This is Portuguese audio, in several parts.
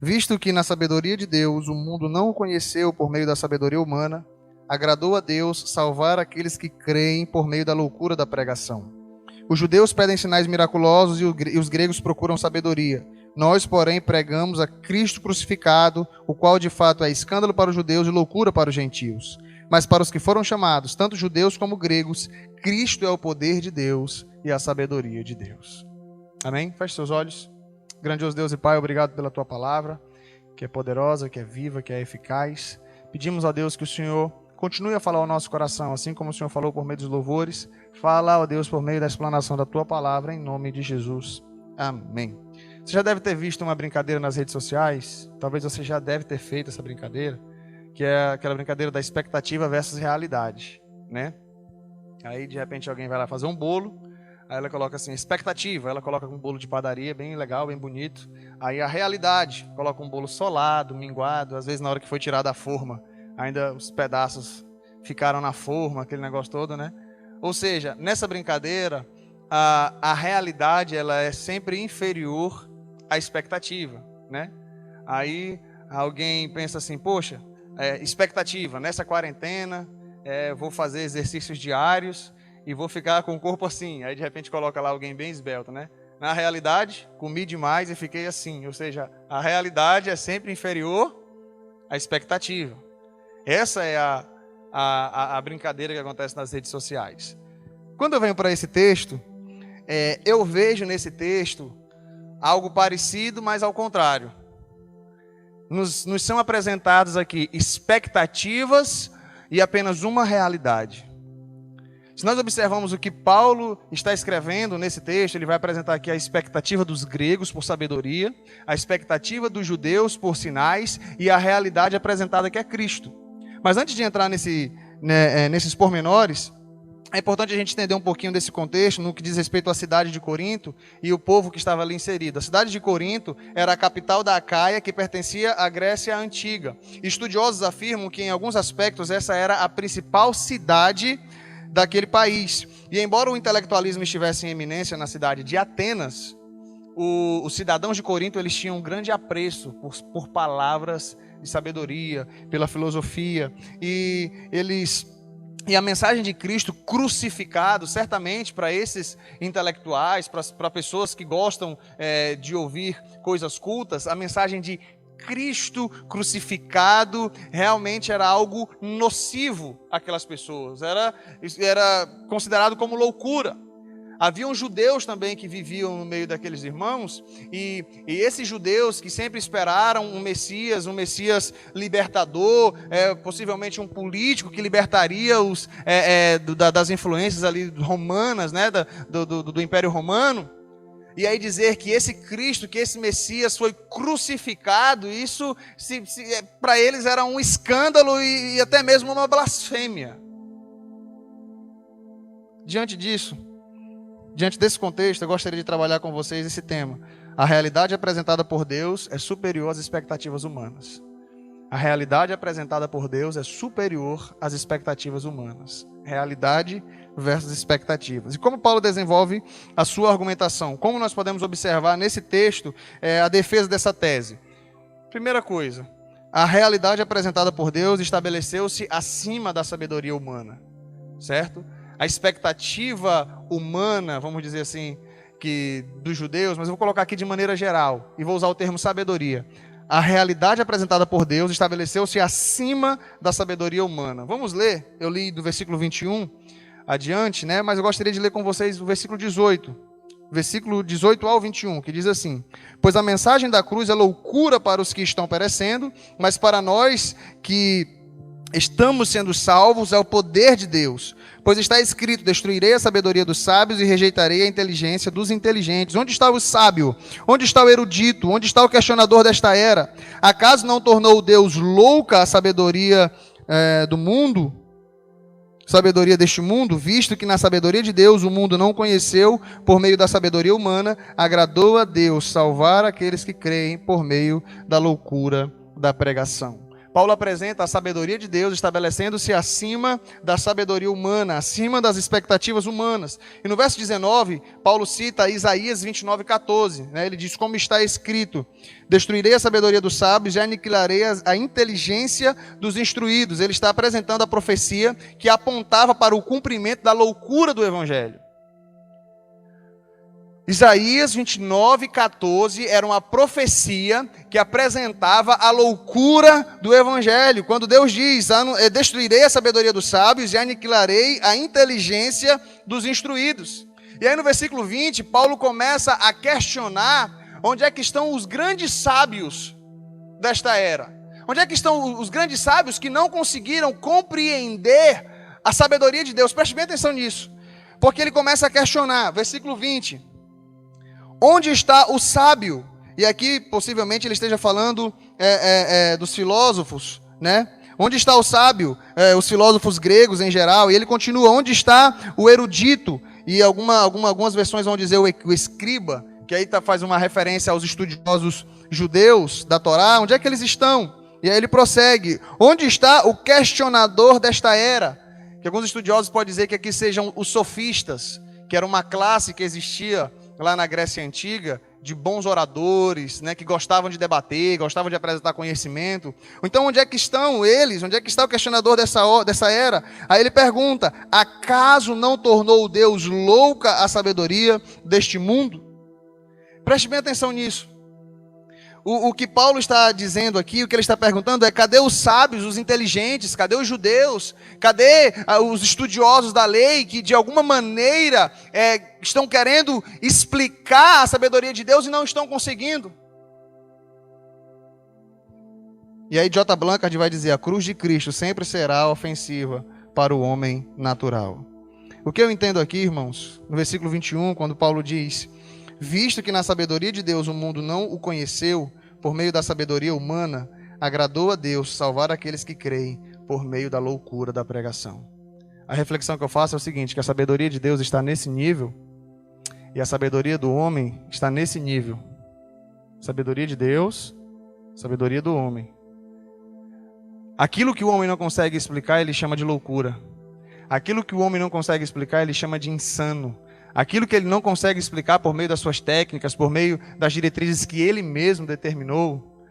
Visto que na sabedoria de Deus o mundo não o conheceu por meio da sabedoria humana, agradou a Deus salvar aqueles que creem por meio da loucura da pregação. Os judeus pedem sinais miraculosos e os gregos procuram sabedoria. Nós, porém, pregamos a Cristo crucificado, o qual de fato é escândalo para os judeus e loucura para os gentios. Mas para os que foram chamados, tanto judeus como gregos, Cristo é o poder de Deus e a sabedoria de Deus. Amém? Feche seus olhos. Grandioso Deus e Pai, obrigado pela Tua palavra, que é poderosa, que é viva, que é eficaz. Pedimos a Deus que o Senhor continue a falar ao nosso coração, assim como o Senhor falou por meio dos louvores. Fala, ó Deus, por meio da explanação da Tua palavra, em nome de Jesus. Amém. Você já deve ter visto uma brincadeira nas redes sociais, talvez você já deve ter feito essa brincadeira, que é aquela brincadeira da expectativa versus realidade, né? Aí, de repente, alguém vai lá fazer um bolo, aí ela coloca assim, expectativa, ela coloca um bolo de padaria, bem legal, bem bonito. Aí a realidade, coloca um bolo solado, minguado, às vezes na hora que foi tirada a forma, ainda os pedaços ficaram na forma, aquele negócio todo, né? Ou seja, nessa brincadeira, a realidade ela é sempre inferior à expectativa, né? Aí alguém pensa assim, poxa, expectativa, nessa quarentena, vou fazer exercícios diários e vou ficar com o corpo assim. Aí de repente coloca lá alguém bem esbelto, né? Na realidade, comi demais e fiquei assim. Ou seja, a realidade é sempre inferior à expectativa. Essa é a brincadeira que acontece nas redes sociais. Quando eu venho para esse texto, eu vejo nesse texto algo parecido, mas ao contrário. Nos são apresentadas aqui expectativas e apenas uma realidade. Se nós observamos o que Paulo está escrevendo nesse texto, ele vai apresentar aqui a expectativa dos gregos por sabedoria, a expectativa dos judeus por sinais e a realidade apresentada que é Cristo. Mas antes de entrar nesses pormenores, é importante a gente entender um pouquinho desse contexto no que diz respeito à cidade de Corinto e o povo que estava ali inserido. A cidade de Corinto era a capital da Acaia, que pertencia à Grécia Antiga. Estudiosos afirmam que, em alguns aspectos, essa era a principal cidade daquele país. E embora o intelectualismo estivesse em eminência na cidade de Atenas, os cidadãos de Corinto eles tinham um grande apreço por palavras de sabedoria, pela filosofia, e a mensagem de Cristo crucificado, certamente para esses intelectuais, para pessoas que gostam de ouvir coisas cultas, a mensagem de Cristo crucificado realmente era algo nocivo àquelas pessoas, era considerado como loucura. Haviam judeus também que viviam no meio daqueles irmãos, e esses judeus que sempre esperaram um Messias libertador, possivelmente um político que libertaria das influências ali romanas, né, do Império Romano. E aí dizer que esse Cristo, que esse Messias foi crucificado, isso para eles era um escândalo e até mesmo uma blasfêmia. Diante desse contexto, eu gostaria de trabalhar com vocês esse tema. A realidade apresentada por Deus é superior às expectativas humanas. A realidade apresentada por Deus é superior às expectativas humanas. Realidade versus expectativas. E como Paulo desenvolve a sua argumentação? Como nós podemos observar nesse texto a defesa dessa tese? Primeira coisa, a realidade apresentada por Deus estabeleceu-se acima da sabedoria humana, certo? A expectativa humana, vamos dizer assim, que dos judeus, mas eu vou colocar aqui de maneira geral, e vou usar o termo sabedoria. A realidade apresentada por Deus estabeleceu-se acima da sabedoria humana. Vamos ler? Eu li do versículo 21 adiante, né? Mas eu gostaria de ler com vocês o versículo 18. Versículo 18 ao 21, que diz assim: Pois a mensagem da cruz é loucura para os que estão perecendo, mas para nós que estamos sendo salvos é o poder de Deus. Pois está escrito, destruirei a sabedoria dos sábios e rejeitarei a inteligência dos inteligentes. Onde está o sábio? Onde está o erudito? Onde está o questionador desta era? Acaso não tornou Deus louca a sabedoria do mundo? Sabedoria deste mundo, visto que na sabedoria de Deus o mundo não conheceu por meio da sabedoria humana, agradou a Deus salvar aqueles que creem por meio da loucura da pregação. Paulo apresenta a sabedoria de Deus estabelecendo-se acima da sabedoria humana, acima das expectativas humanas. E no verso 19, Paulo cita Isaías 29:14. Ele diz, como está escrito, destruirei a sabedoria dos sábios e aniquilarei a inteligência dos instruídos. Ele está apresentando a profecia que apontava para o cumprimento da loucura do Evangelho. Isaías 29:14 era uma profecia que apresentava a loucura do Evangelho. Quando Deus diz, destruirei a sabedoria dos sábios e aniquilarei a inteligência dos instruídos. E aí no versículo 20, Paulo começa a questionar onde é que estão os grandes sábios desta era. Onde é que estão os grandes sábios que não conseguiram compreender a sabedoria de Deus? Preste bem atenção nisso. Porque ele começa a questionar, versículo 20. Onde está o sábio? E aqui, possivelmente, ele esteja falando dos filósofos, né? Onde está o sábio? Os filósofos gregos em geral. E ele continua, onde está o erudito? E algumas versões vão dizer o escriba, que aí faz uma referência aos estudiosos judeus da Torá. Onde é que eles estão? E aí ele prossegue. Onde está o questionador desta era? Que alguns estudiosos podem dizer que aqui sejam os sofistas, que era uma classe que existia lá na Grécia Antiga, de bons oradores, né, que gostavam de debater, gostavam de apresentar conhecimento. Então, onde é que estão eles? Onde é que está o questionador dessa era? Aí ele pergunta, acaso não tornou Deus louca a sabedoria deste mundo? Preste bem atenção nisso. O que Paulo está dizendo aqui, o que ele está perguntando é, cadê os sábios, os inteligentes, cadê os judeus, cadê os estudiosos da lei que de alguma maneira estão querendo explicar a sabedoria de Deus e não estão conseguindo? E aí J. Blanchard vai dizer, a cruz de Cristo sempre será ofensiva para o homem natural. O que eu entendo aqui, irmãos, no versículo 21, quando Paulo diz, visto que na sabedoria de Deus o mundo não o conheceu, por meio da sabedoria humana, agradou a Deus salvar aqueles que creem por meio da loucura da pregação. A reflexão que eu faço é o seguinte, que a sabedoria de Deus está nesse nível e a sabedoria do homem está nesse nível. Sabedoria de Deus, sabedoria do homem. Aquilo que o homem não consegue explicar, ele chama de loucura. Aquilo que o homem não consegue explicar, ele chama de insano. Aquilo que ele não consegue explicar por meio das suas técnicas, por meio das diretrizes que ele mesmo determinou.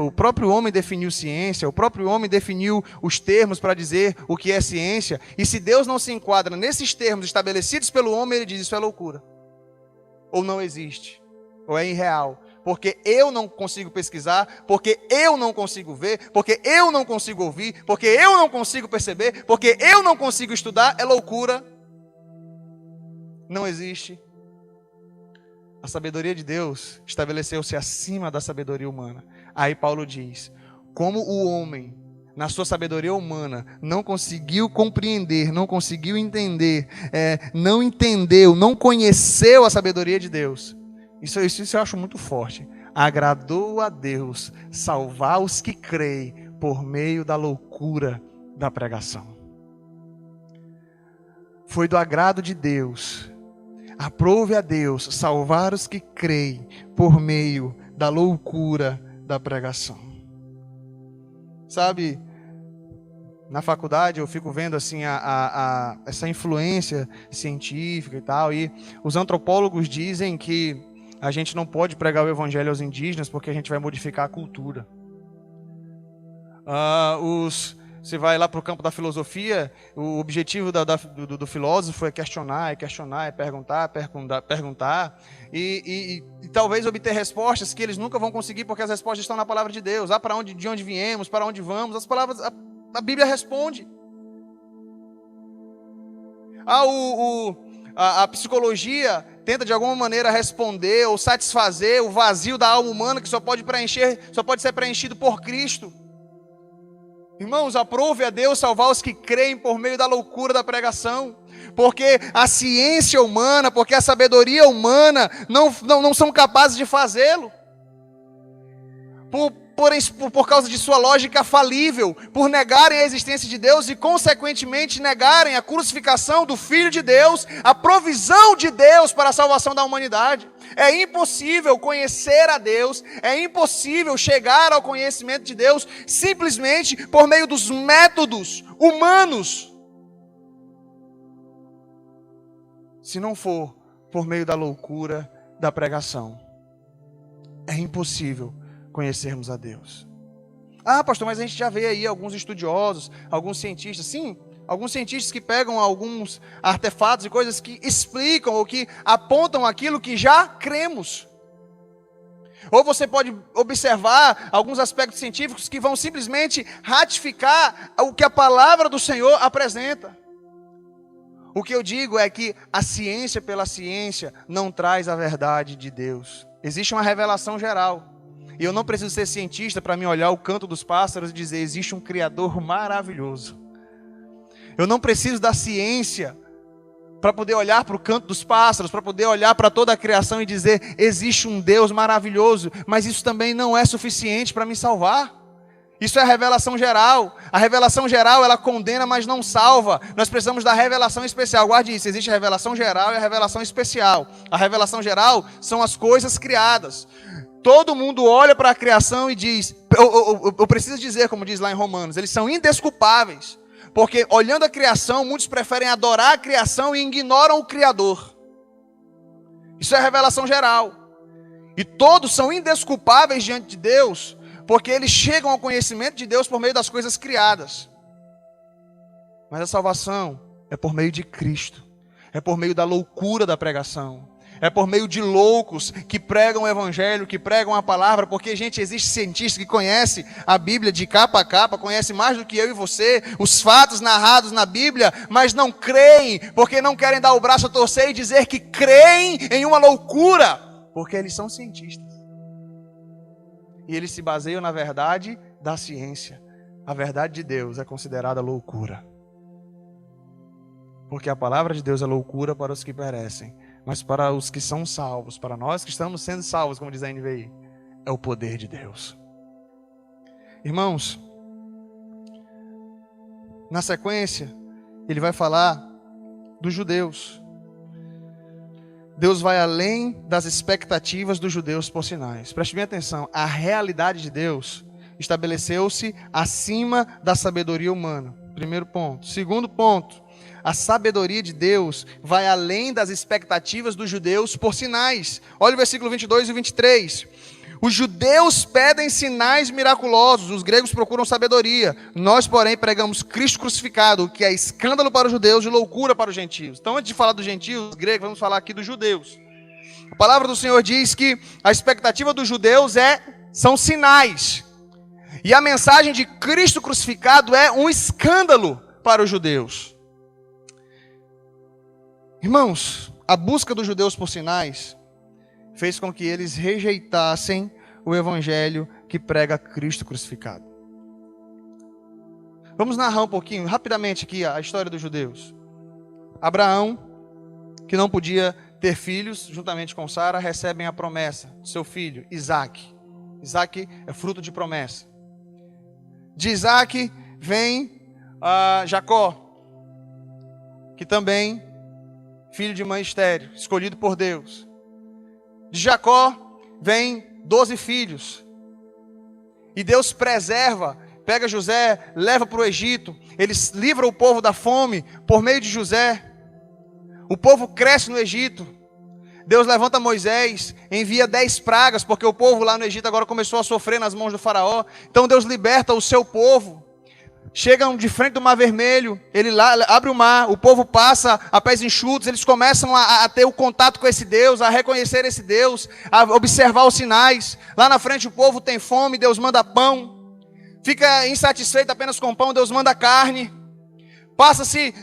O próprio homem definiu ciência, o próprio homem definiu os termos para dizer o que é ciência. E se Deus não se enquadra nesses termos estabelecidos pelo homem, ele diz, isso é loucura. Ou não existe, ou é irreal. Porque eu não consigo pesquisar, porque eu não consigo ver, porque eu não consigo ouvir, porque eu não consigo perceber, porque eu não consigo estudar, é loucura. Não existe. A sabedoria de Deus estabeleceu-se acima da sabedoria humana. Aí Paulo diz, como o homem, na sua sabedoria humana, não conseguiu compreender, não conseguiu entender, não entendeu, não conheceu a sabedoria de Deus. Isso eu acho muito forte. Agradou a Deus salvar os que creem por meio da loucura da pregação. Foi do agrado de Deus. Aprove a Deus salvar os que creem por meio da loucura da pregação. Sabe, na faculdade eu fico vendo assim essa influência científica e tal, e os antropólogos dizem que a gente não pode pregar o evangelho aos indígenas porque a gente vai modificar a cultura. Você vai lá para o campo da filosofia, o objetivo do filósofo é questionar, é perguntar e talvez obter respostas que eles nunca vão conseguir porque as respostas estão na palavra de Deus. De onde viemos, para onde vamos, as palavras, a Bíblia responde. A psicologia tenta de alguma maneira responder ou satisfazer o vazio da alma humana que só pode ser preenchido por Cristo. Irmãos, aprove a Deus salvar os que creem por meio da loucura da pregação. Porque a ciência humana, porque a sabedoria humana não são capazes de fazê-lo. por causa de sua lógica falível, por negarem a existência de Deus e, consequentemente, negarem a crucificação do Filho de Deus, a provisão de Deus para a salvação da humanidade. É impossível conhecer a Deus, é impossível chegar ao conhecimento de Deus simplesmente por meio dos métodos humanos, se não for por meio da loucura da pregação. É impossível conhecermos a Deus. Ah, pastor, mas a gente já vê aí alguns estudiosos, alguns cientistas, sim, alguns cientistas que pegam alguns artefatos e coisas que explicam ou que apontam aquilo que já cremos. Ou você pode observar alguns aspectos científicos que vão simplesmente ratificar o que a palavra do Senhor apresenta. O que eu digo é que a ciência pela ciência não traz a verdade de Deus. Existe uma revelação geral. E eu não preciso ser cientista para me olhar o canto dos pássaros e dizer, existe um Criador maravilhoso. Eu não preciso da ciência para poder olhar para o canto dos pássaros, para poder olhar para toda a criação e dizer, existe um Deus maravilhoso. Mas isso também não é suficiente para me salvar. Isso é a revelação geral. A revelação geral, ela condena, mas não salva. Nós precisamos da revelação especial. Guarde isso, existe a revelação geral e a revelação especial. A revelação geral são as coisas criadas. Todo mundo olha para a criação e diz, eu preciso dizer, como diz lá em Romanos, eles são indesculpáveis. Porque olhando a criação, muitos preferem adorar a criação e ignoram o Criador. Isso é a revelação geral. E todos são indesculpáveis diante de Deus, porque eles chegam ao conhecimento de Deus por meio das coisas criadas. Mas a salvação é por meio de Cristo. É por meio da loucura da pregação. É por meio de loucos que pregam o evangelho, que pregam a palavra. Porque, gente, existe cientista que conhece a Bíblia de capa a capa, conhece mais do que eu e você, os fatos narrados na Bíblia, mas não creem, porque não querem dar o braço a torcer e dizer que creem em uma loucura, porque eles são cientistas. E eles se baseiam na verdade da ciência. A verdade de Deus é considerada loucura. Porque a palavra de Deus é loucura para os que perecem. Mas para os que são salvos, para nós que estamos sendo salvos, como diz a NVI, é o poder de Deus. Irmãos, na sequência, ele vai falar dos judeus. Deus vai além das expectativas dos judeus por sinais. Preste bem atenção, a realidade de Deus estabeleceu-se acima da sabedoria humana. Primeiro ponto. Segundo ponto, a sabedoria de Deus vai além das expectativas dos judeus por sinais. Olha o versículo 22 e 23. Os judeus pedem sinais miraculosos, os gregos procuram sabedoria. Nós, porém, pregamos Cristo crucificado, o que é escândalo para os judeus e loucura para os gentios. Então, antes de falar dos gentios, gregos, vamos falar aqui dos judeus. A palavra do Senhor diz que a expectativa dos judeus são sinais. E a mensagem de Cristo crucificado é um escândalo para os judeus. Irmãos, a busca dos judeus por sinais fez com que eles rejeitassem o evangelho que prega Cristo crucificado. Vamos narrar um pouquinho, rapidamente aqui, a história dos judeus. Abraão, que não podia ter filhos, juntamente com Sara, recebem a promessa de seu filho, Isaque. Isaque é fruto de promessa. De Isaque vem Jacó, que também filho de mãe estéril, escolhido por Deus. De Jacó vem 12 filhos. E Deus preserva, pega José, leva para o Egito. Eles livram o povo da fome por meio de José. O povo cresce no Egito. Deus levanta Moisés, envia 10 pragas, porque o povo lá no Egito agora começou a sofrer nas mãos do faraó. Então Deus liberta o seu povo. Chegam de frente do Mar Vermelho, ele lá abre o mar, o povo passa a pés enxutos, eles começam a ter o contato com esse Deus, a reconhecer esse Deus, a observar os sinais. Lá na frente o povo tem fome, Deus manda pão. Fica insatisfeito apenas com pão, Deus manda carne. Passa-se,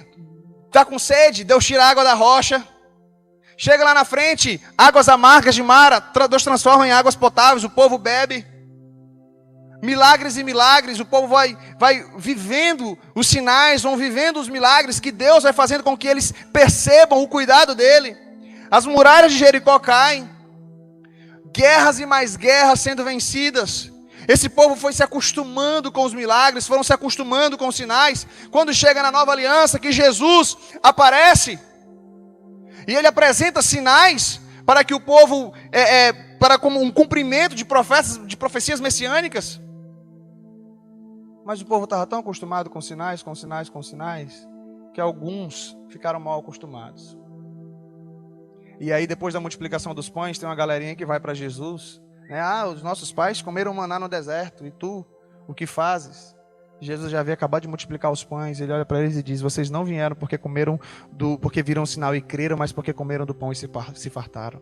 está com sede, Deus tira a água da rocha. Chega lá na frente, águas amargas de Mara, Deus transforma em águas potáveis, o povo bebe. Milagres e milagres, o povo vai vivendo os sinais, vão vivendo os milagres que Deus vai fazendo com que eles percebam o cuidado dele. As muralhas de Jericó caem, guerras e mais guerras sendo vencidas. Esse povo foi se acostumando com os milagres, foram se acostumando com os sinais. Quando chega na nova aliança, que Jesus aparece, e ele apresenta sinais para que o povo, para como um cumprimento de profecias messiânicas. Mas o povo estava tão acostumado com sinais, que alguns ficaram mal acostumados. E aí, depois da multiplicação dos pães, tem uma galerinha que vai para Jesus, né? Os nossos pais comeram maná no deserto, e tu, o que fazes? Jesus já havia acabado de multiplicar os pães. Ele olha para eles e diz: vocês não vieram porque porque viram o sinal e creram, mas porque comeram do pão e se fartaram.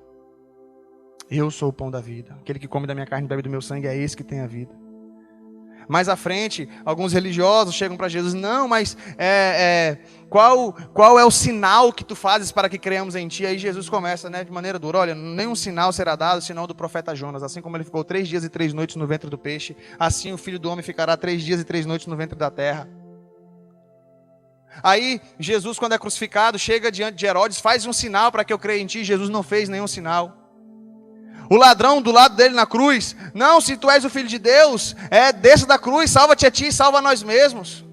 Eu sou o pão da vida. Aquele que come da minha carne e bebe do meu sangue é esse que tem a vida. Mais à frente, alguns religiosos chegam para Jesus: não, mas qual é o sinal que tu fazes para que creamos em ti? Aí Jesus começa, né, de maneira dura: olha, nenhum sinal será dado senão do profeta Jonas. Assim como ele ficou 3 dias e 3 noites no ventre do peixe, assim o Filho do Homem ficará 3 dias e 3 noites no ventre da terra. Aí Jesus, quando é crucificado, chega diante de Herodes: faz um sinal para que eu creia em ti. Jesus não fez nenhum sinal. O ladrão do lado dele na cruz: não, se tu és o Filho de Deus, desça da cruz, salva-te a ti e salva a nós mesmos.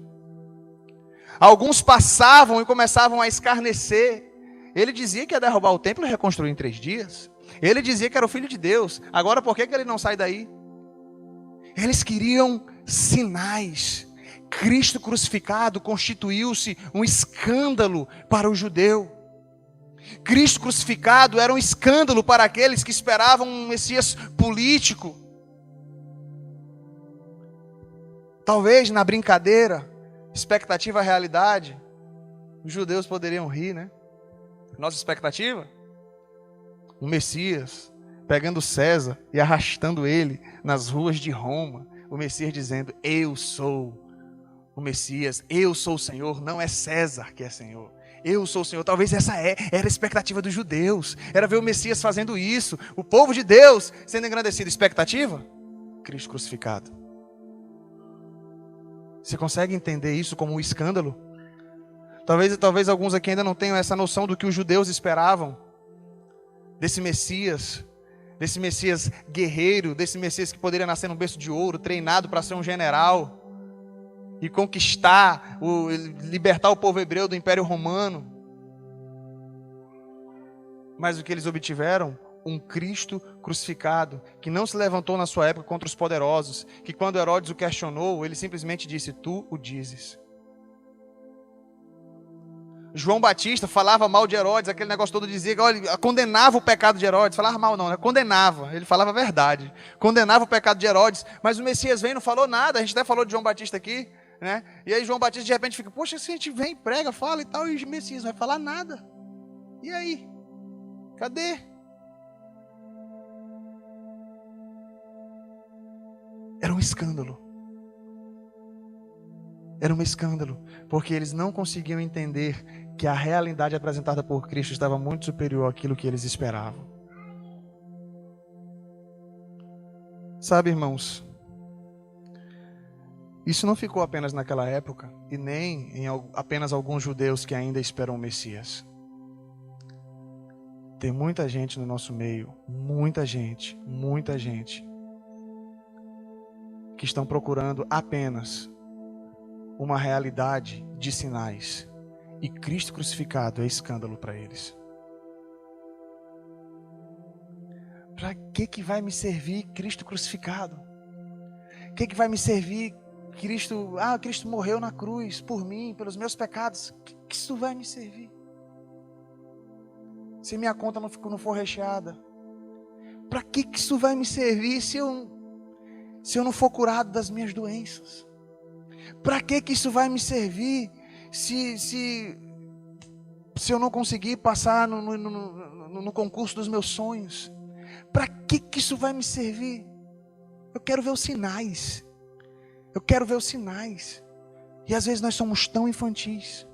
Alguns passavam e começavam a escarnecer. Ele dizia que ia derrubar o templo e reconstruir em 3 dias. Ele dizia que era o Filho de Deus. Agora por que ele não sai daí? Eles queriam sinais. Cristo crucificado constituiu-se um escândalo para o judeu. Cristo crucificado era um escândalo para aqueles que esperavam um Messias político. Talvez na brincadeira, expectativa realidade, os judeus poderiam rir, né? Nossa expectativa? Um Messias pegando César e arrastando ele nas ruas de Roma. O Messias dizendo: eu sou o Messias, eu sou o Senhor, não é César que é Senhor. Eu sou o Senhor. Talvez essa era a expectativa dos judeus. Era ver o Messias fazendo isso. O povo de Deus sendo engrandecido. Expectativa? Cristo crucificado. Você consegue entender isso como um escândalo? Talvez alguns aqui ainda não tenham essa noção do que os judeus esperavam. Desse Messias guerreiro, desse Messias que poderia nascer num berço de ouro, treinado para ser um general e conquistar, libertar o povo hebreu do Império Romano. Mas o que eles obtiveram? Um Cristo crucificado, que não se levantou na sua época contra os poderosos, que quando Herodes o questionou, ele simplesmente disse: tu o dizes. João Batista falava mal de Herodes, aquele negócio todo, dizia, olha, condenava o pecado de Herodes. Falava mal não, né? Condenava, ele falava a verdade. Condenava o pecado de Herodes, mas o Messias vem e não falou nada. A gente até falou de João Batista aqui, né? E aí João Batista de repente fica: poxa, se a gente vem, prega, fala e tal, e o Messias não vai falar nada. E aí? Cadê? Era um escândalo. Era um escândalo, porque eles não conseguiam entender que a realidade apresentada por Cristo estava muito superior àquilo que eles esperavam. Sabe, irmãos, isso não ficou apenas naquela época, e nem em apenas alguns judeus que ainda esperam o Messias. Tem muita gente no nosso meio, muita gente, que estão procurando apenas uma realidade de sinais. E Cristo crucificado é escândalo para eles. Para que vai me servir Cristo crucificado? O que vai me servir Cristo? Cristo morreu na cruz por mim, pelos meus pecados. Que isso vai me servir? Se minha conta não for recheada. Para que isso vai me servir se eu não for curado das minhas doenças? Para que isso vai me servir se eu não conseguir passar no concurso dos meus sonhos? Para que isso vai me servir? Eu quero ver os sinais. Eu quero ver os sinais. E às vezes nós somos tão infantis.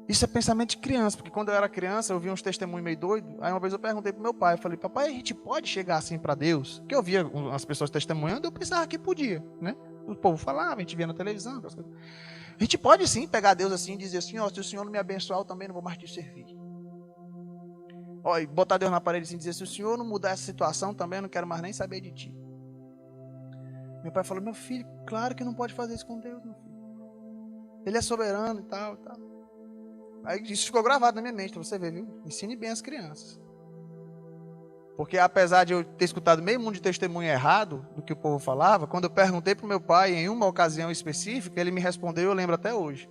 Isso é pensamento de criança, porque quando eu era criança eu via uns testemunhos meio doidos. Aí uma vez eu perguntei para meu pai, eu falei: papai, a gente pode chegar assim para Deus? Porque eu via as pessoas testemunhando, eu pensava que podia, né? O povo falava, a gente via na televisão. A gente pode sim pegar Deus assim e dizer assim: se o Senhor não me abençoar, eu também não vou mais te servir. E botar Deus na parede assim e dizer: se o Senhor não mudar essa situação, também eu não quero mais nem saber de ti. Meu pai falou, meu filho, claro que não pode fazer isso com Deus, meu filho. Ele é soberano e tal, e tal. Aí isso ficou gravado na minha mente, pra você ver, viu? Ensine bem as crianças. Porque apesar de eu ter escutado meio mundo de testemunho errado do que o povo falava, quando eu perguntei pro meu pai em uma ocasião específica, ele me respondeu, eu lembro até hoje.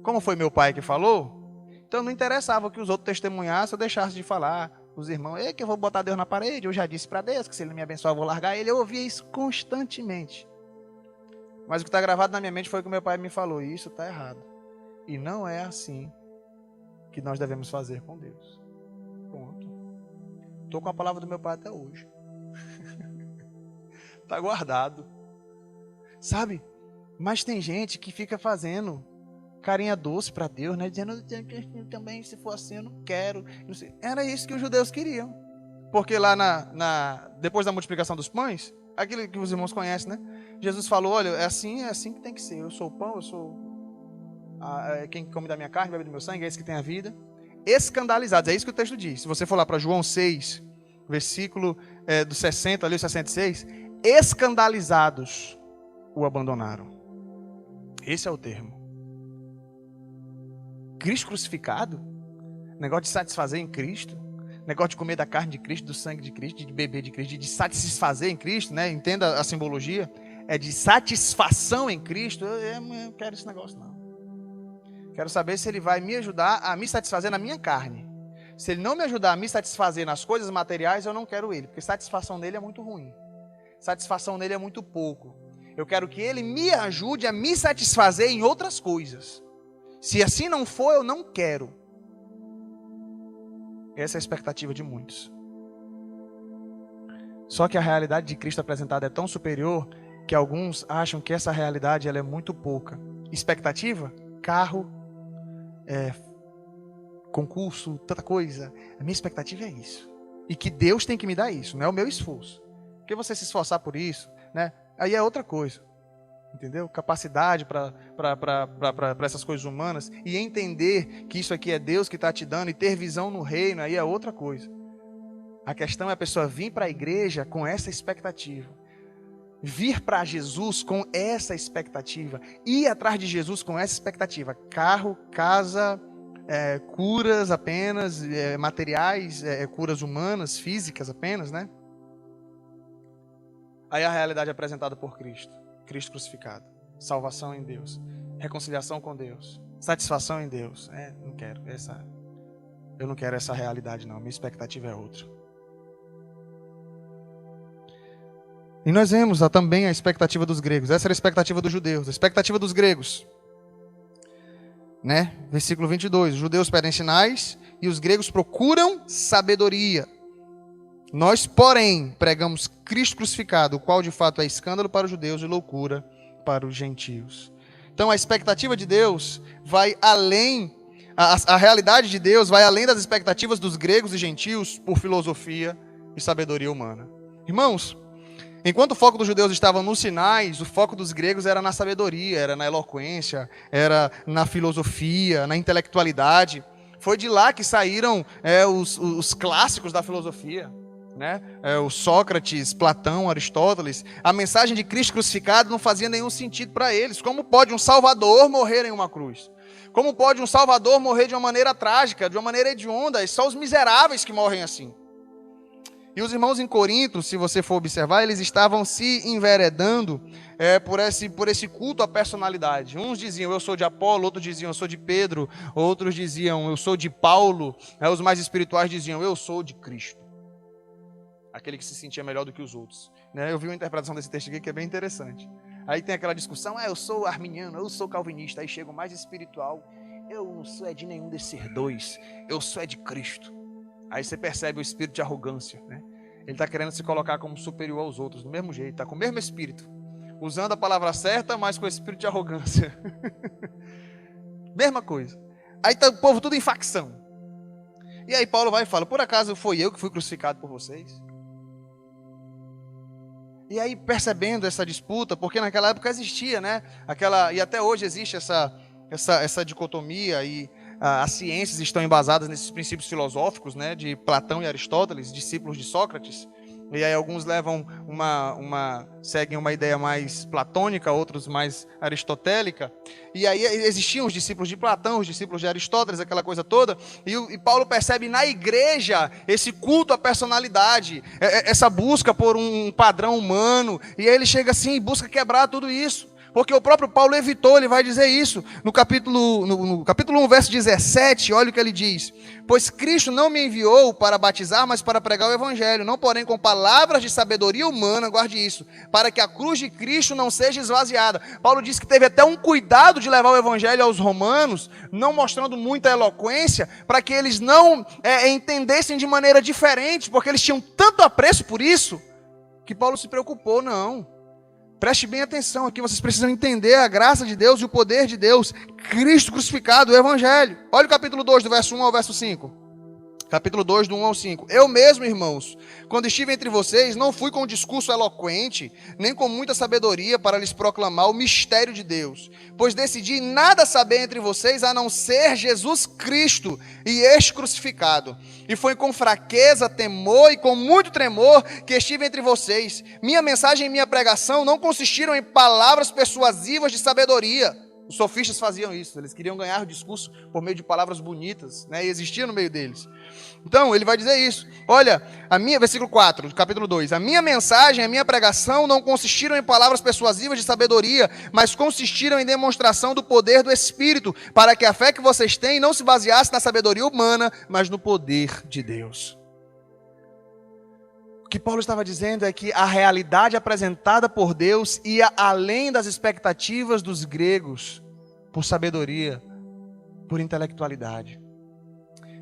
Como foi meu pai que falou, então não interessava que os outros testemunhassem ou deixassem de falar. Os irmãos, que eu vou botar Deus na parede, eu já disse para Deus que se ele não me abençoar eu vou largar ele. Eu ouvia isso constantemente. Mas o que está gravado na minha mente foi o que meu pai me falou, e isso está errado. E não é assim que nós devemos fazer com Deus. Ponto. Estou com a palavra do meu pai até hoje. Está guardado. Sabe? Mas tem gente que fica fazendo carinha doce para Deus, né? Dizendo, também se for assim eu não quero. Não sei. Era isso que os judeus queriam. Porque lá depois da multiplicação dos pães, aquilo que os irmãos conhecem, né? Jesus falou, olha, é assim que tem que ser. Eu sou o pão, eu sou quem come da minha carne, bebe do meu sangue, é esse que tem a vida. Escandalizados, é isso que o texto diz. Se você for lá para João 6, versículo do 60 ali, o 66, escandalizados o abandonaram. Esse é o termo. Cristo crucificado, negócio de satisfazer em Cristo, negócio de comer da carne de Cristo, do sangue de Cristo, de beber de Cristo, de satisfazer em Cristo, né? Entenda a simbologia, é de satisfação em Cristo. Eu não quero esse negócio não. Quero saber se ele vai me ajudar a me satisfazer na minha carne. Se ele não me ajudar a me satisfazer nas coisas materiais, eu não quero ele, porque satisfação nele é muito ruim. Satisfação nele é muito pouco. Eu quero que ele me ajude a me satisfazer em outras coisas. Se assim não for, eu não quero. Essa é a expectativa de muitos. Só que a realidade de Cristo apresentada é tão superior que alguns acham que essa realidade ela é muito pouca. Expectativa? Carro, concurso, tanta coisa. A minha expectativa é isso. E que Deus tem que me dar isso, não é o meu esforço. Porque você se esforçar por isso, né? Aí é outra coisa. Entendeu? Capacidade para essas coisas humanas e entender que isso aqui é Deus que está te dando e ter visão no reino, aí é outra coisa. A questão é a pessoa vir para a igreja com essa expectativa. Vir para Jesus com essa expectativa. Ir atrás de Jesus com essa expectativa. Carro, casa, curas apenas, materiais, curas humanas, físicas apenas, né? Aí a realidade é apresentada por Cristo. Cristo crucificado, salvação em Deus, reconciliação com Deus, satisfação em Deus. Eu não quero essa realidade não, minha expectativa é outra. E nós vemos também a expectativa dos gregos, essa era a expectativa dos judeus, a expectativa dos gregos. Né? Versículo 22, os judeus pedem sinais e os gregos procuram sabedoria. Nós, porém, pregamos Cristo crucificado, o qual de fato é escândalo para os judeus e loucura para os gentios. Então a expectativa de Deus vai além, a realidade de Deus vai além das expectativas dos gregos e gentios por filosofia e sabedoria humana. Irmãos, enquanto o foco dos judeus estava nos sinais, o foco dos gregos era na sabedoria, era na eloquência, era na filosofia, na intelectualidade. Foi de lá que saíram os clássicos da filosofia. Né? O Sócrates, Platão, Aristóteles. A mensagem de Cristo crucificado não fazia nenhum sentido para eles. Como pode um Salvador morrer em uma cruz? Como pode um Salvador morrer de uma maneira trágica, de uma maneira hedionda? É só os miseráveis que morrem assim. E os irmãos em Corinto, se você for observar, eles estavam se enveredando por esse culto à personalidade. Uns diziam, eu sou de Apolo, outros diziam, eu sou de Pedro, outros diziam, eu sou de Paulo. Os mais espirituais diziam, eu sou de Cristo. Aquele que se sentia melhor do que os outros. Né? Eu vi uma interpretação desse texto aqui que é bem interessante. Aí tem aquela discussão, eu sou arminiano, eu sou calvinista. Aí chega o mais espiritual, eu não sou de nenhum desses dois, eu sou de Cristo. Aí você percebe o espírito de arrogância. Né? Ele está querendo se colocar como superior aos outros, do mesmo jeito, está com o mesmo espírito. Usando a palavra certa, mas com o espírito de arrogância. Mesma coisa. Aí está o povo tudo em facção. E aí Paulo vai e fala, por acaso foi eu que fui crucificado por vocês? E aí, percebendo essa disputa, porque naquela época existia, né? E até hoje existe essa dicotomia, e as ciências estão embasadas nesses princípios filosóficos, né? De Platão e Aristóteles, discípulos de Sócrates. E aí alguns levam seguem uma ideia mais platônica, outros mais aristotélica. E aí existiam os discípulos de Platão, os discípulos de Aristóteles, aquela coisa toda. E Paulo percebe na igreja esse culto à personalidade, essa busca por um padrão humano. E aí ele chega assim e busca quebrar tudo isso. Porque o próprio Paulo evitou, ele vai dizer isso no capítulo 1, verso 17, olha o que ele diz. Pois Cristo não me enviou para batizar, mas para pregar o evangelho, não porém com palavras de sabedoria humana, guarde isso, para que a cruz de Cristo não seja esvaziada. Paulo diz que teve até um cuidado de levar o evangelho aos romanos, não mostrando muita eloquência, para que eles não entendessem de maneira diferente, porque eles tinham tanto apreço por isso, que Paulo se preocupou, não. Preste bem atenção aqui, vocês precisam entender a graça de Deus e o poder de Deus, Cristo crucificado, o Evangelho. Olha o capítulo 2, do verso 1 ao verso 5. Capítulo 2, do 1 ao 5. Eu mesmo, irmãos, quando estive entre vocês, não fui com um discurso eloquente, nem com muita sabedoria para lhes proclamar o mistério de Deus, pois decidi nada saber entre vocês a não ser Jesus Cristo e este crucificado. E foi com fraqueza, temor e com muito tremor que estive entre vocês. Minha mensagem e minha pregação não consistiram em palavras persuasivas de sabedoria. Os sofistas faziam isso, eles queriam ganhar o discurso por meio de palavras bonitas, né? E existia no meio deles. Então, ele vai dizer isso. Olha, versículo 4, capítulo 2. A minha mensagem, a minha pregação não consistiram em palavras persuasivas de sabedoria, mas consistiram em demonstração do poder do Espírito, para que a fé que vocês têm não se baseasse na sabedoria humana, mas no poder de Deus. O que Paulo estava dizendo é que a realidade apresentada por Deus ia além das expectativas dos gregos, por sabedoria, por intelectualidade.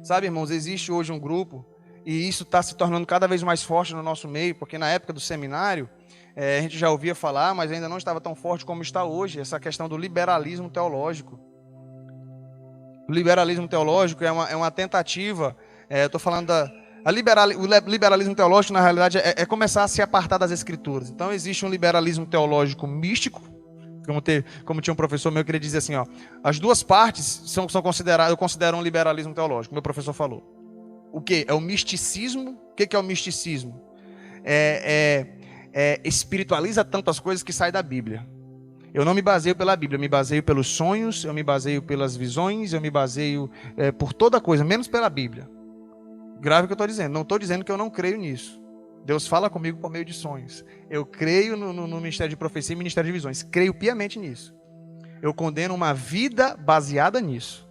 Sabe, irmãos, existe hoje um grupo, e isso está se tornando cada vez mais forte no nosso meio, porque na época do seminário, a gente já ouvia falar, mas ainda não estava tão forte como está hoje, essa questão do liberalismo teológico. O liberalismo teológico é uma tentativa, estou falando o liberalismo teológico, na realidade, é começar a se apartar das escrituras. Então, existe um liberalismo teológico místico, como tinha um professor meu que ele dizia assim, ó, as duas partes são consideradas, eu considero um liberalismo teológico, meu professor falou. O que? É o misticismo. O que é o misticismo? Espiritualiza tantas coisas que sai da Bíblia. Eu não me baseio pela Bíblia, eu me baseio pelos sonhos, eu me baseio pelas visões, eu me baseio por toda coisa, menos pela Bíblia. Grave o que eu estou dizendo. Não estou dizendo que eu não creio nisso. Deus fala comigo por meio de sonhos. Eu creio no ministério de profecia e ministério de visões. Creio piamente nisso. Eu condeno uma vida baseada nisso.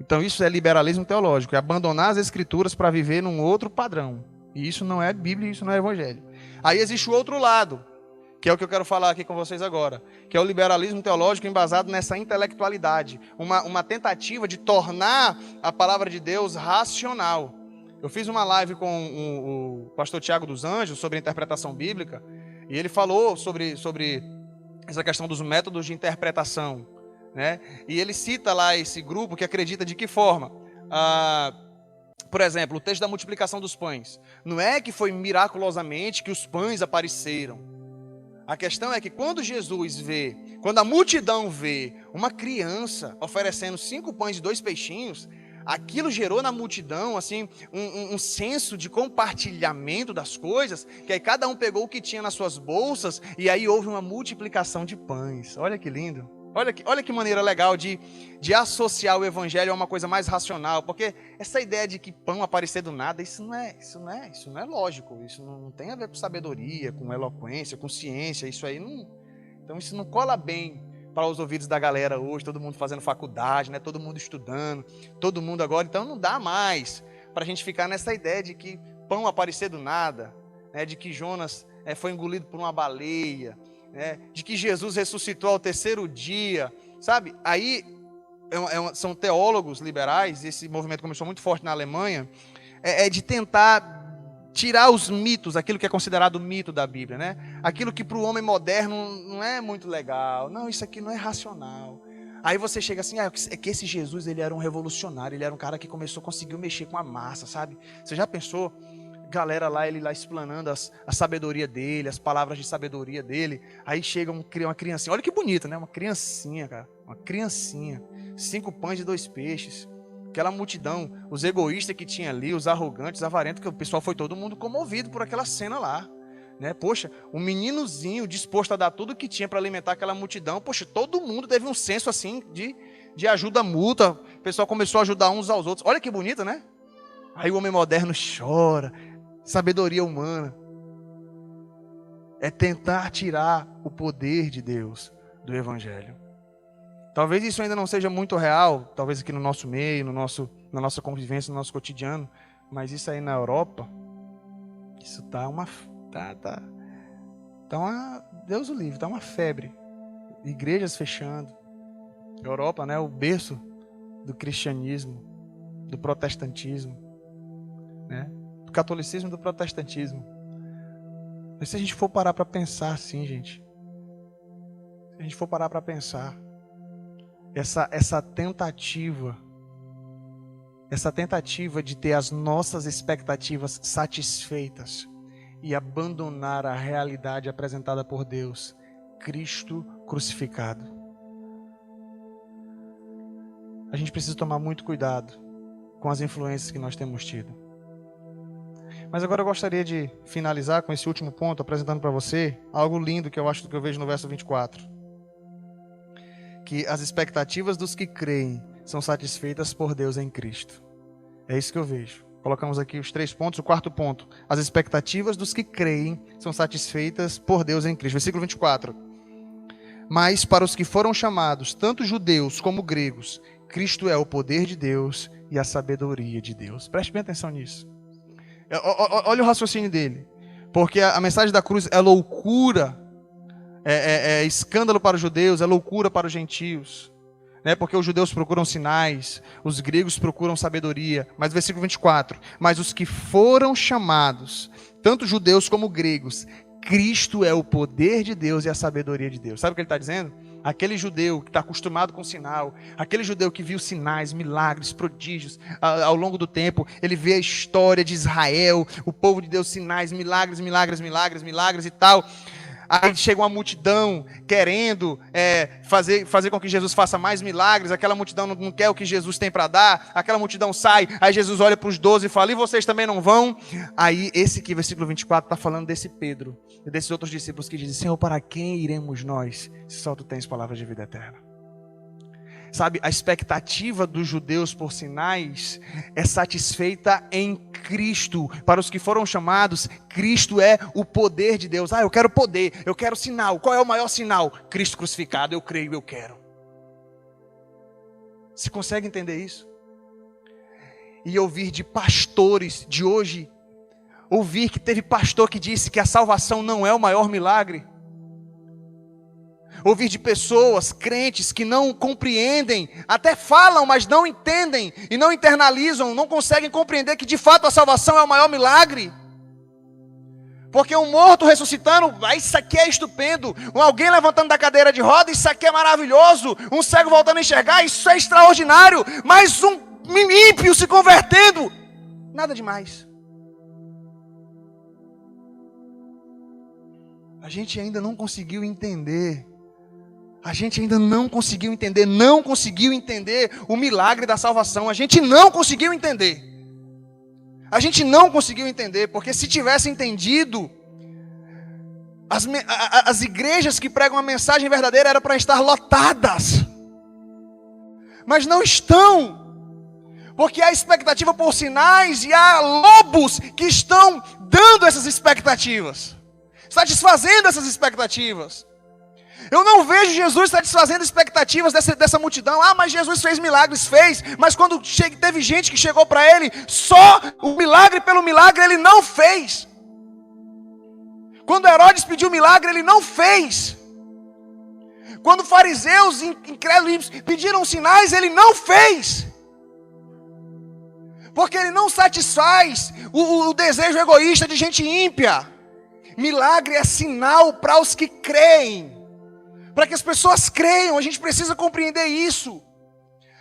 Então isso é liberalismo teológico. É abandonar as escrituras para viver num outro padrão. E isso não é Bíblia, isso não é Evangelho. Aí existe o outro lado, que é o que eu quero falar aqui com vocês agora, que é o liberalismo teológico embasado nessa intelectualidade, uma tentativa de tornar a palavra de Deus racional. Eu fiz uma live com o pastor Tiago dos Anjos sobre interpretação bíblica, e ele falou sobre essa questão dos métodos de interpretação, né? E ele cita lá esse grupo que acredita de que forma? Por exemplo, o texto da multiplicação dos pães. Não é que foi miraculosamente que os pães apareceram. A questão é que quando a multidão vê uma criança oferecendo 5 pães e 2 peixinhos, aquilo gerou na multidão assim, um senso de compartilhamento das coisas, que aí cada um pegou o que tinha nas suas bolsas, e aí houve uma multiplicação de pães. Olha que lindo. Olha que maneira legal de associar o evangelho a uma coisa mais racional, porque essa ideia de que pão aparecer do nada, isso não é lógico, isso não tem a ver com sabedoria, com eloquência, com ciência, isso aí não. Então isso não cola bem para os ouvidos da galera hoje, todo mundo fazendo faculdade, né? Todo mundo estudando, todo mundo agora, então não dá mais para a gente ficar nessa ideia de que pão aparecer do nada, né? De que Jonas foi engolido por uma baleia, de que Jesus ressuscitou ao 3º dia, sabe? Aí são teólogos liberais, esse movimento começou muito forte na Alemanha, de tentar tirar os mitos, aquilo que é considerado mito da Bíblia, né? Aquilo que para o homem moderno não é muito legal, não, isso aqui não é racional. Aí você chega assim, é que esse Jesus, ele era um revolucionário, ele era um cara que conseguiu mexer com a massa, sabe? Você já pensou? Galera lá, ele lá explanando a sabedoria dele, as palavras de sabedoria dele. Aí chega uma criancinha, olha que bonita, né? Uma criancinha, cara, uma criancinha, 5 pães e 2 peixes. aquela multidão, os egoístas que tinha ali, os arrogantes, os avarentos, que o pessoal foi todo mundo comovido por aquela cena lá. Né? Poxa, um meninozinho disposto a dar tudo que tinha para alimentar aquela multidão. Poxa, todo mundo teve um senso assim de ajuda mútua. O pessoal começou a ajudar uns aos outros. Olha que bonito, né? Aí o homem moderno chora. Sabedoria humana é tentar tirar o poder de Deus do Evangelho. Talvez isso ainda não seja muito real, talvez aqui no nosso meio, na nossa convivência, no nosso cotidiano, mas isso aí na Europa, isso tá uma Deus o livre, tá uma febre. Igrejas fechando. Europa, né, o berço do cristianismo, do protestantismo, né? Do catolicismo e do protestantismo. Mas se a gente for parar para pensar assim, gente, se a gente for parar para pensar, essa tentativa de ter as nossas expectativas satisfeitas e abandonar a realidade apresentada por Deus, Cristo crucificado. A gente precisa tomar muito cuidado com as influências que nós temos tido. Mas agora eu gostaria de finalizar com esse último ponto, apresentando para você algo lindo que eu acho que eu vejo no verso 24. Que as expectativas dos que creem são satisfeitas por Deus em Cristo. É isso que eu vejo. Colocamos aqui os 3 pontos. O 4º ponto. As expectativas dos que creem são satisfeitas por Deus em Cristo. Versículo 24. Mas para os que foram chamados, tanto judeus como gregos, Cristo é o poder de Deus e a sabedoria de Deus. Preste bem atenção nisso. Olha o raciocínio dele. Porque a mensagem da cruz é loucura. É escândalo para os judeus, é loucura para os gentios, né? Porque os judeus procuram sinais, os gregos procuram sabedoria. Mas versículo 24, mas os que foram chamados, tanto judeus como gregos, Cristo é o poder de Deus e a sabedoria de Deus. Sabe o que ele está dizendo? Aquele judeu que está acostumado com sinal, aquele judeu que viu sinais, milagres, prodígios ao longo do tempo, ele vê a história de Israel, o povo de Deus, sinais, milagres e tal. Aí chega uma multidão querendo fazer com que Jesus faça mais milagres. Aquela multidão não quer o que Jesus tem para dar. Aquela multidão sai. Aí Jesus olha para os 12 e fala: e vocês também não vão? Aí esse aqui, versículo 24, está falando desse Pedro e desses outros discípulos que dizem: Senhor, para quem iremos nós, se só tu tens palavras de vida eterna? Sabe, a expectativa dos judeus por sinais é satisfeita em Cristo. Para os que foram chamados, Cristo é o poder de Deus. Eu quero poder, eu quero sinal. Qual é o maior sinal? Cristo crucificado, eu creio, eu quero. Você consegue entender isso? E ouvir de pastores de hoje, ouvir que teve pastor que disse que a salvação não é o maior milagre. Ouvir de pessoas, crentes, que não compreendem, até falam, mas não entendem, e não internalizam, não conseguem compreender que de fato a salvação é o maior milagre. Porque um morto ressuscitando, isso aqui é estupendo. Alguém levantando da cadeira de roda, isso aqui é maravilhoso. Um cego voltando a enxergar, isso é extraordinário. Mas um ímpio se convertendo, nada demais. A gente ainda não conseguiu entender. Não conseguiu entender o milagre da salvação. A gente não conseguiu entender, porque se tivesse entendido, as igrejas que pregam a mensagem verdadeira eram para estar lotadas, mas não estão, porque há expectativa por sinais e há lobos que estão dando essas expectativas, satisfazendo essas expectativas. Eu não vejo Jesus satisfazendo expectativas dessa multidão. Mas Jesus fez milagres, mas quando teve gente que chegou para ele, só o milagre pelo milagre ele não fez. Quando Herodes pediu milagre, ele não fez. Quando fariseus incrédulos pediram sinais, ele não fez. Porque ele não satisfaz o desejo egoísta de gente ímpia. Milagre é sinal para os que creem. Para que as pessoas creiam, a gente precisa compreender isso.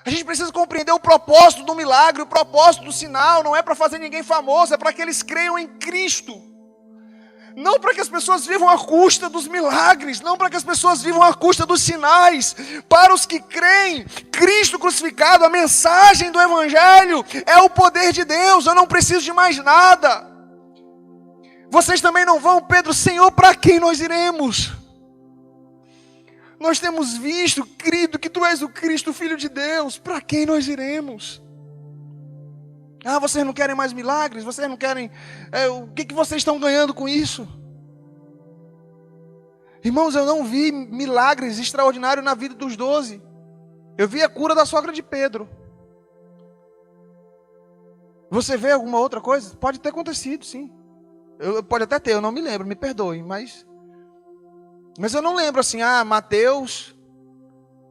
A gente precisa compreender o propósito do milagre, o propósito do sinal. Não é para fazer ninguém famoso, é para que eles creiam em Cristo. Não para que as pessoas vivam à custa dos milagres, não para que as pessoas vivam à custa dos sinais. Para os que creem, Cristo crucificado, a mensagem do Evangelho é o poder de Deus. Eu não preciso de mais nada. Vocês também não vão, Pedro? Senhor, para quem nós iremos? Nós temos visto, crido, que Tu és o Cristo, o Filho de Deus. Para quem nós iremos? Ah, vocês não querem mais milagres? Vocês não querem... o que vocês estão ganhando com isso? Irmãos, eu não vi milagres extraordinários na vida dos 12. Eu vi a cura da sogra de Pedro. Você vê alguma outra coisa? Pode ter acontecido, sim. Pode até ter, eu não me lembro, me perdoem, mas eu não lembro assim, Mateus,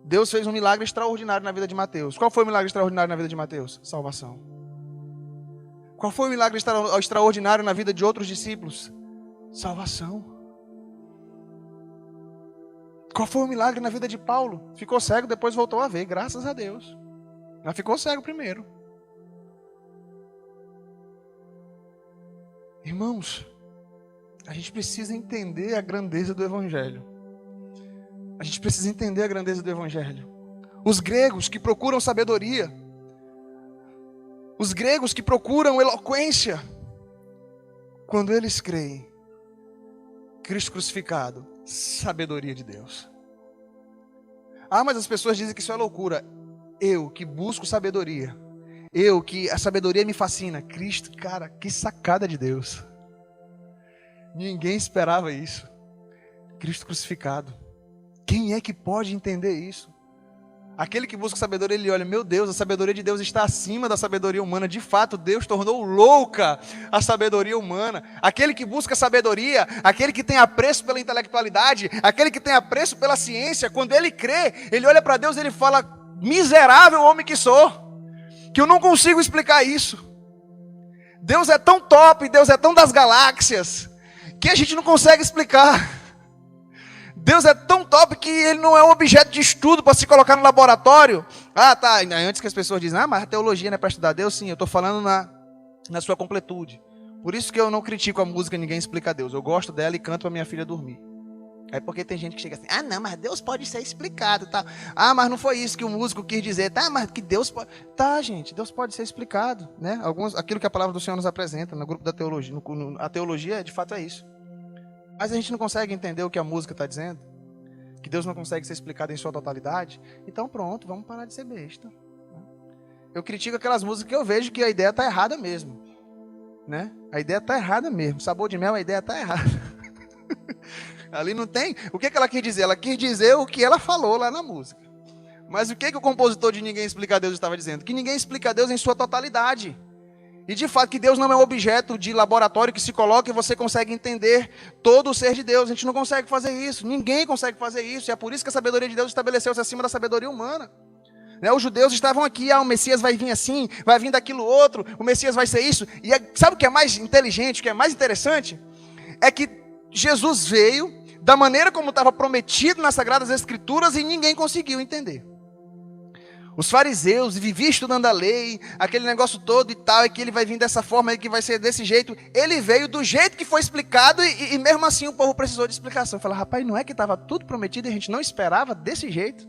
Deus fez um milagre extraordinário na vida de Mateus. Qual foi o milagre extraordinário na vida de Mateus? Salvação. Qual foi o milagre extraordinário na vida de outros discípulos? Salvação. Qual foi o milagre na vida de Paulo? Ficou cego, depois voltou a ver, graças a Deus. Mas ficou cego primeiro. Irmãos, a gente precisa entender a grandeza do Evangelho. A gente precisa entender a grandeza do Evangelho. Os gregos que procuram sabedoria, os gregos que procuram eloquência, quando eles creem, Cristo crucificado, sabedoria de Deus. Mas as pessoas dizem que isso é loucura. Eu que busco sabedoria, eu que a sabedoria me fascina. Cristo, cara, que sacada de Deus. Ninguém esperava isso. Cristo crucificado. Quem é que pode entender isso? Aquele que busca sabedoria, ele olha, meu Deus, a sabedoria de Deus está acima da sabedoria humana. De fato, Deus tornou louca a sabedoria humana. Aquele que busca sabedoria, aquele que tem apreço pela intelectualidade, aquele que tem apreço pela ciência, quando ele crê, ele olha para Deus e ele fala, miserável homem que sou, que eu não consigo explicar isso. Deus é tão top, Deus é tão das galáxias, que a gente não consegue explicar. Deus é tão top que ele não é um objeto de estudo para se colocar no laboratório. Tá, antes que as pessoas dizem, mas a teologia não é para estudar Deus, sim, eu estou falando na sua completude. Por isso que eu não critico a música Ninguém Explica Deus. Eu gosto dela e canto para minha filha dormir. É porque tem gente que chega assim, não, mas Deus pode ser explicado, tá? Mas não foi isso que o músico quis dizer, tá? Mas que Deus pode... Tá, gente, Deus pode ser explicado, né? Aquilo que a palavra do Senhor nos apresenta no grupo da teologia. A teologia, de fato, é isso. Mas a gente não consegue entender o que a música está dizendo, que Deus não consegue ser explicado em sua totalidade. Então pronto, vamos parar de ser besta. Eu critico aquelas músicas que eu vejo que a ideia está errada mesmo, né? A ideia está errada mesmo. Sabor de mel, a ideia está errada. Ali não tem... O que ela quis dizer? Ela quis dizer o que ela falou lá na música. Mas o que o compositor de Ninguém Explica Deus estava dizendo? Que ninguém explica Deus em sua totalidade. E de fato que Deus não é um objeto de laboratório que se coloca e você consegue entender todo o ser de Deus. A gente não consegue fazer isso. Ninguém consegue fazer isso. E é por isso que a sabedoria de Deus estabeleceu-se acima da sabedoria humana. Os judeus estavam aqui, o Messias vai vir assim, vai vir daquilo outro, o Messias vai ser isso. E sabe o que é mais inteligente, o que é mais interessante? É que Jesus veio da maneira como estava prometido nas Sagradas Escrituras e ninguém conseguiu entender. Os fariseus viviam estudando a lei, aquele negócio todo e tal, e que ele vai vir dessa forma, e que vai ser desse jeito. Ele veio do jeito que foi explicado e mesmo assim o povo precisou de explicação. Fala, rapaz, não é que estava tudo prometido e a gente não esperava desse jeito?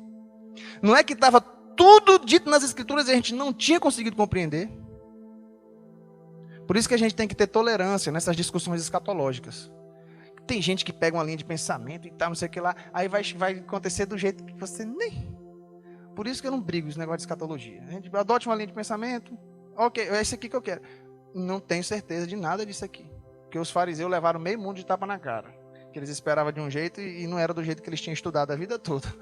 Não é que estava tudo dito nas Escrituras e a gente não tinha conseguido compreender? Por isso que a gente tem que ter tolerância nessas discussões escatológicas. Tem gente que pega uma linha de pensamento e tal, não sei o que lá, aí vai acontecer do jeito que você nem... Por isso que eu não brigo esse negócio de escatologia. A gente adote uma linha de pensamento. Ok, é esse aqui que eu quero. Não tenho certeza de nada disso aqui. Porque os fariseus levaram meio mundo de tapa na cara. Que eles esperavam de um jeito e não era do jeito que eles tinham estudado a vida toda.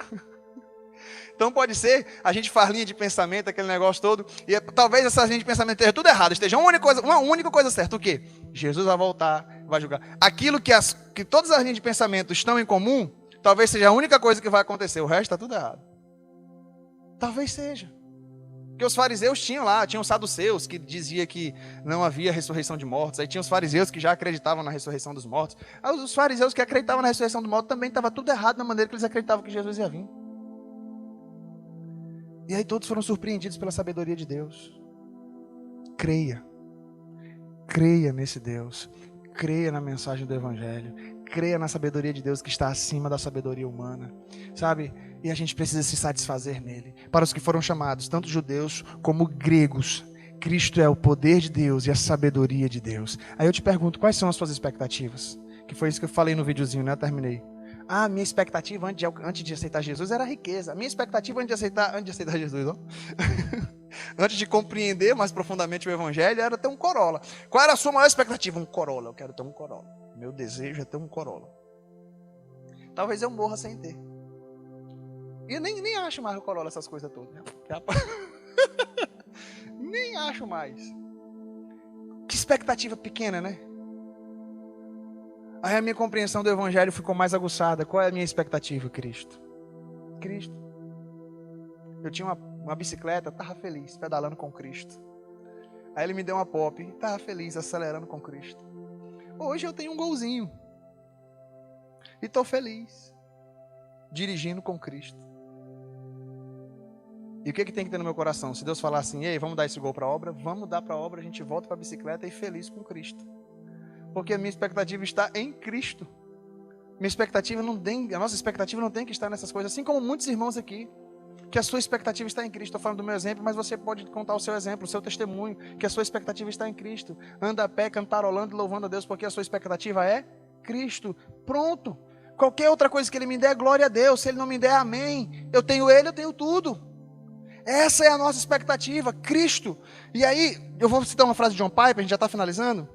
Então pode ser, a gente faz linha de pensamento, aquele negócio todo, e talvez essa linha de pensamento esteja tudo errado. Esteja uma única coisa certa. O quê? Jesus vai voltar, vai julgar. Aquilo que todas as linhas de pensamento estão em comum, talvez seja a única coisa que vai acontecer. O resto está tudo errado. Talvez seja. Porque os fariseus tinham os saduceus que dizia que não havia ressurreição de mortos. Aí tinha os fariseus que já acreditavam na ressurreição dos mortos. Aí os fariseus que acreditavam na ressurreição dos mortos também estava tudo errado na maneira que eles acreditavam que Jesus ia vir. E aí todos foram surpreendidos pela sabedoria de Deus. Creia. Creia nesse Deus. creia na mensagem do Evangelho, creia na sabedoria de Deus que está acima da sabedoria humana, sabe? E a gente precisa se satisfazer nele. Para os que foram chamados, tanto judeus como gregos, Cristo é o poder de Deus e a sabedoria de Deus. Aí eu te pergunto, quais são as suas expectativas? Que foi isso que eu falei no videozinho, né? Eu terminei. Minha expectativa antes de aceitar Jesus era a riqueza. A minha expectativa antes de aceitar Jesus, ó. Antes de compreender mais profundamente o Evangelho, era ter um Corolla. Qual era a sua maior expectativa? Um Corolla. Eu quero ter um Corolla. Meu desejo é ter um Corolla. Talvez eu morra sem ter. E eu nem acho mais o Corolla, essas coisas todas. Nem acho mais. Que expectativa pequena, né? Aí a minha compreensão do Evangelho ficou mais aguçada. Qual é a minha expectativa? Cristo. Cristo. Eu tinha uma bicicleta, estava feliz, pedalando com Cristo. Aí ele me deu uma pop, estava feliz, acelerando com Cristo. Hoje eu tenho um golzinho. E estou feliz, dirigindo com Cristo. E o que tem que ter no meu coração? Se Deus falar assim, ei, vamos dar esse gol para a obra, vamos dar para a obra, a gente volta para a bicicleta e feliz com Cristo. Porque a minha expectativa está em Cristo. A nossa expectativa não tem que estar nessas coisas. Assim como muitos irmãos aqui, que a sua expectativa está em Cristo. Estou falando do meu exemplo, mas você pode contar o seu exemplo, o seu testemunho, que a sua expectativa está em Cristo. Anda a pé, cantarolando e louvando a Deus, porque a sua expectativa é Cristo. Pronto. Qualquer outra coisa que Ele me der, glória a Deus. Se Ele não me der, amém. Eu tenho Ele, eu tenho tudo. Essa é a nossa expectativa, Cristo. E aí, eu vou citar uma frase de John Piper, a gente já está finalizando.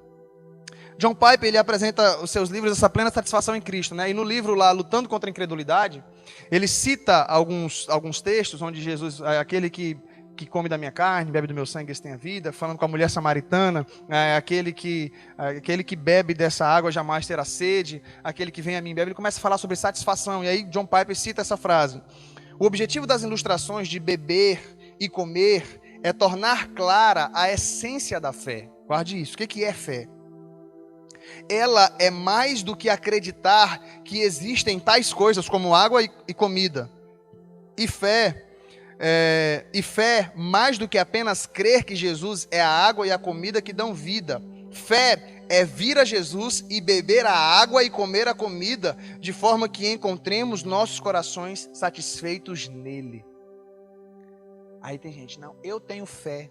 John Piper, ele apresenta os seus livros essa plena satisfação em Cristo, né? E no livro lá, Lutando contra a Incredulidade, ele cita alguns textos onde Jesus, aquele que come da minha carne, bebe do meu sangue, esse tem a vida, falando com a mulher samaritana, aquele que bebe dessa água jamais terá sede, aquele que vem a mim bebe, ele começa a falar sobre satisfação, e aí John Piper cita essa frase: o objetivo das ilustrações de beber e comer é tornar clara a essência da fé. Guarde isso, o que é fé? Ela é mais do que acreditar que existem tais coisas como água e comida. E fé, mais do que apenas crer que Jesus é a água e a comida que dão vida. Fé é vir a Jesus e beber a água e comer a comida, de forma que encontremos nossos corações satisfeitos nele. Aí tem gente, não, eu tenho fé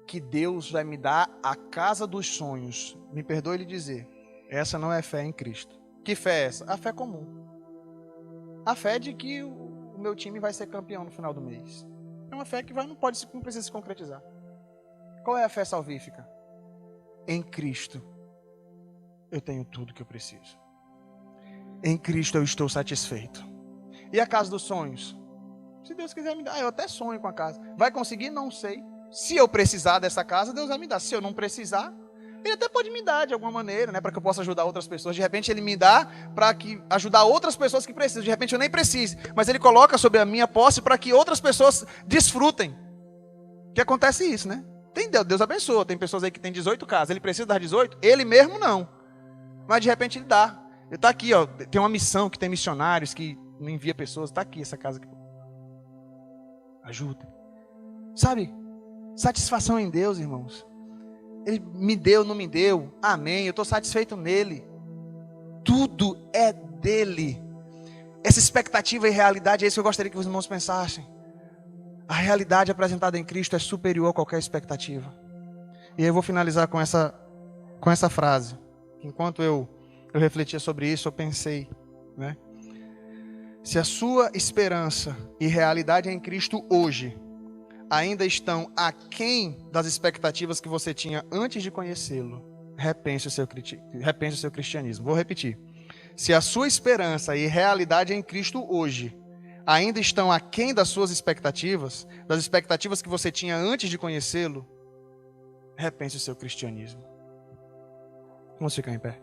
que Deus vai me dar a casa dos sonhos. Me perdoe ele dizer, essa não é fé em Cristo. Que fé é essa? A fé comum. A fé de que o meu time vai ser campeão no final do mês. É uma fé que não precisa se concretizar. Qual é a fé salvífica? Em Cristo eu tenho tudo que eu preciso. Em Cristo eu estou satisfeito. E a casa dos sonhos? Se Deus quiser me dar, eu até sonho com a casa. Vai conseguir? Não sei. Se eu precisar dessa casa, Deus vai me dar. Se eu não precisar, Ele até pode me dar de alguma maneira, né, para que eu possa ajudar outras pessoas. De repente Ele me dá para ajudar outras pessoas que precisam. De repente eu nem precise, mas Ele coloca sobre a minha posse para que outras pessoas desfrutem. Que acontece isso, né? Deus abençoa. Tem pessoas aí que tem 18 casas. Ele precisa dar 18? Ele mesmo não. Mas de repente Ele dá. Ele está aqui, ó. Tem uma missão que tem missionários que não envia pessoas. Está aqui essa casa aqui. Ajuda. Sabe? Satisfação em Deus, irmãos. Ele me deu, não me deu. Amém. Eu estou satisfeito nele. Tudo é dele. Essa expectativa e realidade é isso que eu gostaria que os irmãos pensassem. A realidade apresentada em Cristo é superior a qualquer expectativa. E eu vou finalizar com essa frase. Enquanto eu refletia sobre isso, eu pensei, né? Se a sua esperança e realidade em Cristo hoje ainda estão aquém das expectativas que você tinha antes de conhecê-lo, repense o seu cristianismo. Vou repetir. Se a sua esperança e realidade em Cristo hoje ainda estão aquém das suas expectativas, das expectativas que você tinha antes de conhecê-lo, repense o seu cristianismo. Vamos ficar em pé.